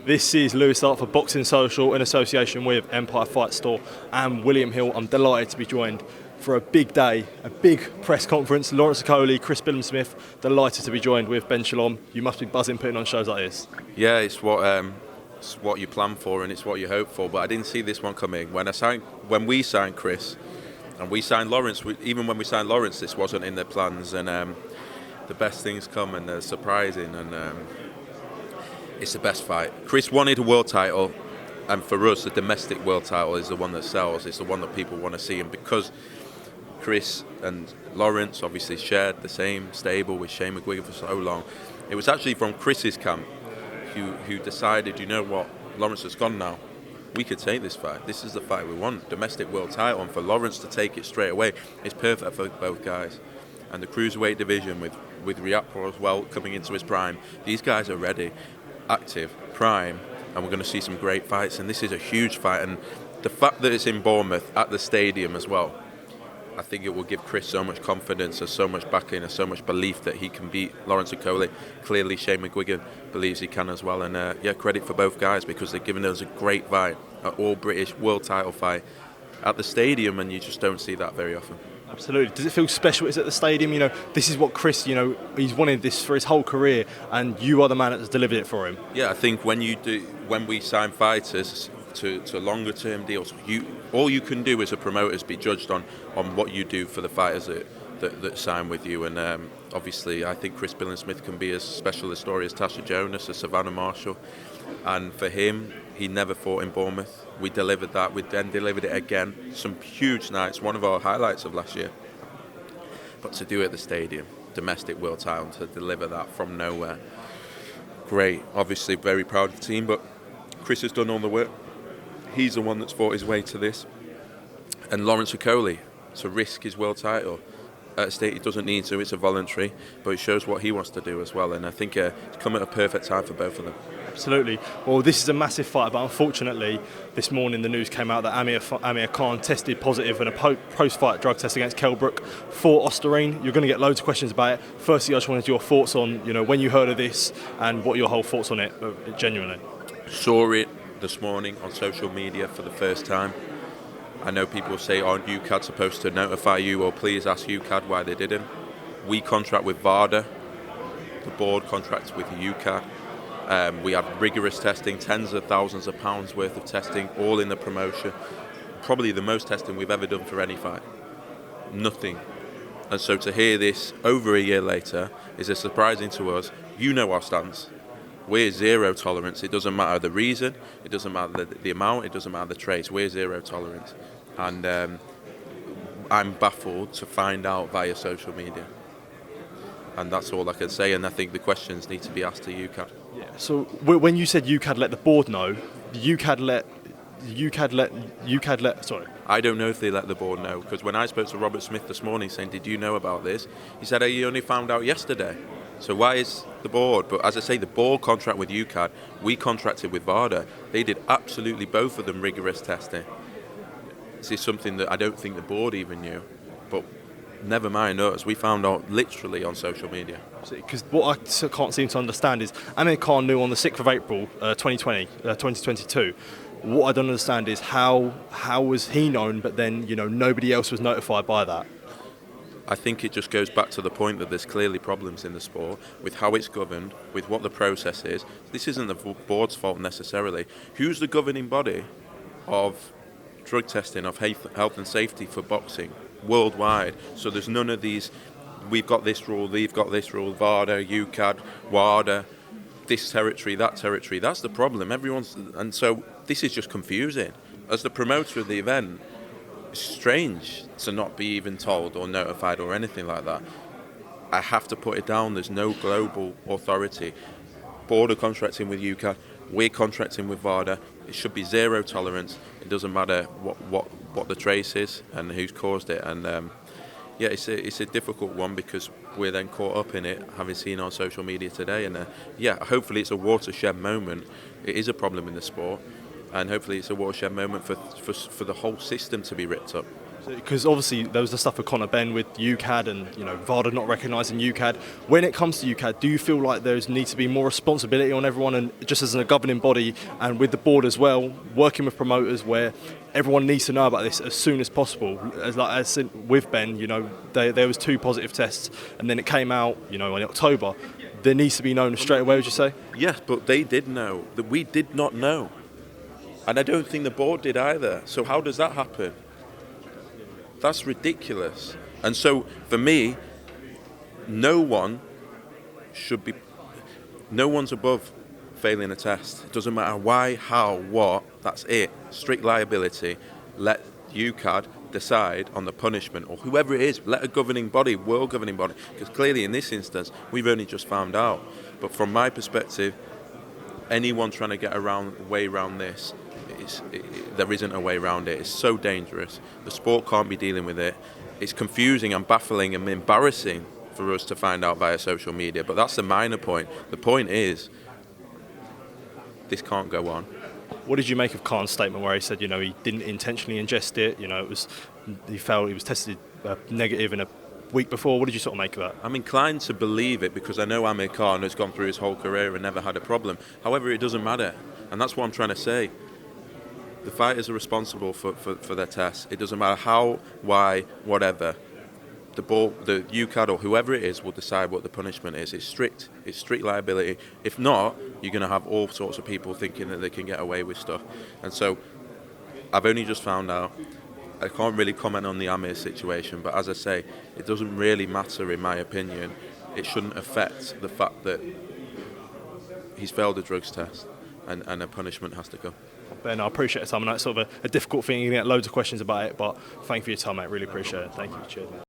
This is Lewis Art for Boxing Social in association with Empire Fight Store and William Hill. I'm delighted to be joined for a big day, a big press conference. Lawrence Okolie, Chris Billham-Smith, delighted to be joined with Ben Shalom. You must be buzzing putting on shows like this. Yeah, it's what you plan for and it's what you hope for. But I didn't see this one coming. When we signed Chris and we signed Lawrence, even when we signed Lawrence, this wasn't in their plans. And the best things come and they're surprising. And it's the best fight. Chris wanted a world title. And for us, the domestic world title is the one that sells. It's the one that people want to see. And because Chris and Lawrence obviously shared the same stable with Shane McGuigan for so long, it was actually from Chris's camp who decided, you know what, Lawrence has gone now. We could take this fight. This is the fight we want, domestic world title. And for Lawrence to take it straight away is perfect for both guys. And the cruiserweight division with Riapro as well coming into his prime, these guys are ready, active, prime, and we're going to see some great fights. And this is a huge fight. And the fact that it's in Bournemouth at the stadium as well, I think it will give Chris so much confidence and so much backing and so much belief that he can beat Lawrence Okolie. Clearly, Shane McGuigan believes he can as well. And credit for both guys because they're giving us a great fight, an all-British world title fight at the stadium, and you just don't see that very often. Absolutely. Does it feel special? It's at the stadium. You know, this is what Chris, he's wanted this for his whole career, and you are the man that has delivered it for him. Yeah, I think when we sign fighters to longer term deals, all you can do as a promoter is be judged on what you do for the fighters that sign with you. And obviously I think Chris Billham-Smith can be as special a story as Tasha Jonas or Savannah Marshall, and for him, he never fought in Bournemouth. We delivered that. We then delivered it again. Some huge nights, one of our highlights of last year. But to do it at the stadium, domestic world title, to deliver that from nowhere, great. Obviously very proud of the team, but Chris has done all the work. He's the one that's fought his way to this. And Lawrence Okolie, to risk his world title at a state he doesn't need to, it's a voluntary, but it shows what he wants to do as well. And I think it's come at a perfect time for both of them. Absolutely. Well, this is a massive fight, but unfortunately, this morning the news came out that Amir Khan tested positive in a post-fight drug test against Kell Brook for Ostarine. You're going to get loads of questions about it. Firstly, I just wanted your thoughts on, when you heard of this and what your whole thoughts on it, genuinely. Saw it this morning on social media for the first time. I know people say, aren't UCAD supposed to notify you, or please ask UCAD why they didn't. We contract with VADA. The board contracts with UCAD. We have rigorous testing, tens of thousands of pounds worth of testing, all in the promotion. Probably the most testing we've ever done for any fight. Nothing. And so to hear this over a year later is as surprising to us. You know our stance. We're zero tolerance. It doesn't matter the reason, it doesn't matter the amount, it doesn't matter the trace. We're zero tolerance. And I'm baffled to find out via social media. And that's all I can say. And I think the questions need to be asked to UCAD. Yeah. So when you said UCAD let the board know, sorry. I don't know if they let the board know, because when I spoke to Robert Smith this morning saying, did you know about this? He said, he only found out yesterday. So why is the board? But as I say, the board contract with UCAD, we contracted with VADA. They did absolutely both of them rigorous testing. This is something that I don't think the board even knew. But never mind us, we found out literally on social media. Because what I can't seem to understand is Amir Khan knew on the 6th of April 2022. What I don't understand is how was he known, but then nobody else was notified by that. I think it just goes back to the point that there's clearly problems in the sport with how it's governed, with what the process is. This isn't the board's fault necessarily. Who's the governing body of drug testing, of health and safety for boxing worldwide? So there's none of these, we've got this rule, they've got this rule, VADA, UCAD, WADA, this territory, that territory. That's the problem. And so this is just confusing. As the promoter of the event, it's strange to not be even told or notified or anything like that. I have to put it down. There's no global authority. Board are contracting with UCAD. We're contracting with VADA. It should be zero tolerance. It doesn't matter what the trace is and who's caused it. And it's a difficult one because we're then caught up in it, having seen on social media today. And hopefully it's a watershed moment. It is a problem in the sport. And hopefully it's a watershed moment for the whole system to be ripped up. Because obviously there was the stuff with Conor Benn with UCAD and VADA not recognising UCAD. When it comes to UCAD, do you feel like there needs to be more responsibility on everyone, and just as a governing body and with the board as well, working with promoters where everyone needs to know about this as soon as possible? As with Ben, there was 2 positive tests, and then it came out, in October. There needs to be known straight away, would you say? Yes, but they did know. That we did not know. And I don't think the board did either. So how does that happen? That's ridiculous. And so, for me, no one's above failing a test. It doesn't matter why, how, what, that's it. Strict liability. Let UCAD decide on the punishment, or whoever it is, let a governing body, world governing body, because clearly in this instance, we've only just found out. But from my perspective, anyone trying to get a way around this, there isn't a way around it. It's so dangerous. The sport can't be dealing with it. It's confusing and baffling and embarrassing for us to find out via social media, but that's the minor point. The point is, this can't go on. What did you make of Khan's statement where he said, he didn't intentionally ingest it? He was tested negative in a week before. What did you sort of make of that? I'm inclined to believe it because I know Amir Khan has gone through his whole career and never had a problem. However, it doesn't matter, and that's what I'm trying to say. The fighters are responsible for their tests. It doesn't matter how, why, whatever. The UCAD or whoever it is will decide what the punishment is. It's strict liability. If not, you're going to have all sorts of people thinking that they can get away with stuff. And so, I've only just found out. I can't really comment on the Amir situation, but as I say, it doesn't really matter in my opinion. It shouldn't affect the fact that he's failed a drugs test and a punishment has to come. Ben, I appreciate your time. I know it's sort of a difficult thing. You get loads of questions about it, but thank you for your time, mate. Really appreciate it. Thank you. Cheers, mate.